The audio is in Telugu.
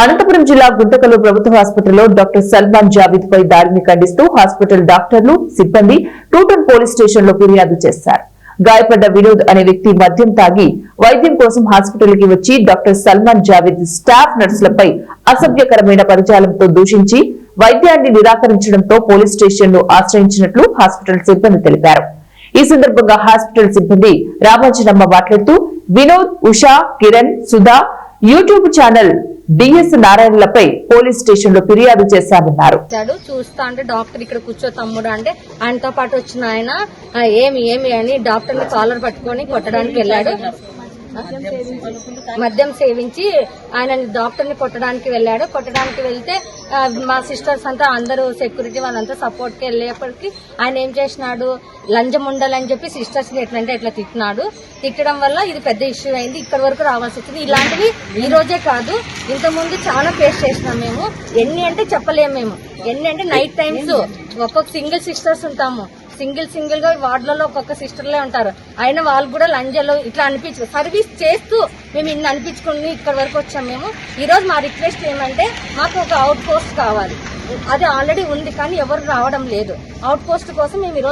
అనంతపురం జిల్లా గుంతకల్ ప్రభుత్వ ఆసుపత్రిలో డాక్టర్ సల్మాన్ జావీద్ పై దాడిని ఖండిస్తూ హాస్పిటల్ డాక్టర్లు సిబ్బంది టూటన్ పోలీస్ స్టేషన్ లో ఫిర్యాదు చేశారు. గాయపడ్డ వినోద్ అనే వ్యక్తి మద్యం తాగి వైద్యం కోసం హాస్పిటల్ కి వచ్చి డాక్టర్ సల్మాన్ జావీద్ స్టాఫ్ నర్సులపై అసభ్యకరమైన పదజాలంతో దూషించి వైద్యాన్ని నిరాకరించడంతో పోలీస్ స్టేషన్ ను ఆశ్రయించినట్లు హాస్పిటల్ సిబ్బంది తెలిపారు. ఈ సందర్భంగా హాస్పిటల్ సిబ్బంది రామాంజనమ్మ మాట్లాడుతూ Vinod, Usha, Kiran, Sudha YouTube channel DS నారాయణలపై పోలీస్ స్టేషన్ లో ఫిర్యాదు చేశామన్నారు. చూస్తా అంటే డాక్టర్ ఇక్కడ కూర్చో తమ్ముడు అంటే ఆయనతో పాటు వచ్చిన ఆయన ఏమి అని డాక్టర్ ని కాలర్ పట్టుకొని కొట్టడానికి వెళ్ళాడు. మద్యం సేవించి ఆయన డాక్టర్ ని కొట్టడానికి వెళ్తే మా సిస్టర్స్ అంతా అందరూ సెక్యూరిటీ వాళ్ళంతా సపోర్ట్ కి వెళ్ళేప్పటికి ఆయన ఏం చేసినాడు, లంజం ఉండాలని చెప్పి సిస్టర్స్ ని ఎట్లంటే ఎట్లా తిట్టడం వల్ల ఇది పెద్ద ఇష్యూ అయింది. ఇక్కడి వరకు రావాల్సి వచ్చింది. ఇలాంటివి ఈ రోజే కాదు, ఇంతకుముందు చాలా ఫేస్ చేసినాం మేము. ఎన్ని అంటే చెప్పలేము మేము. ఎన్ని అంటే నైట్ టైమ్స్ ఒక్కొక్క సింగిల్ సిస్టర్స్ ఉంటాము. సింగిల్ గా వార్డులలో ఒక్కొక్క సిస్టర్లే ఉంటారు. అయినా వాళ్ళు కూడా లంజలు ఇట్లా సర్వీస్ చేస్తూ మేము ఇన్ని అనిపించుకుని ఇక్కడ వరకు వచ్చాం. మేము ఈ రోజు మా రిక్వెస్ట్ ఏమంటే మాకు ఒక అవుట్ పోస్ట్ కావాలి. అది ఆల్రెడీ ఉంది కానీ ఎవరు రావడం లేదు. అవుట్ పోస్ట్ కోసం మేము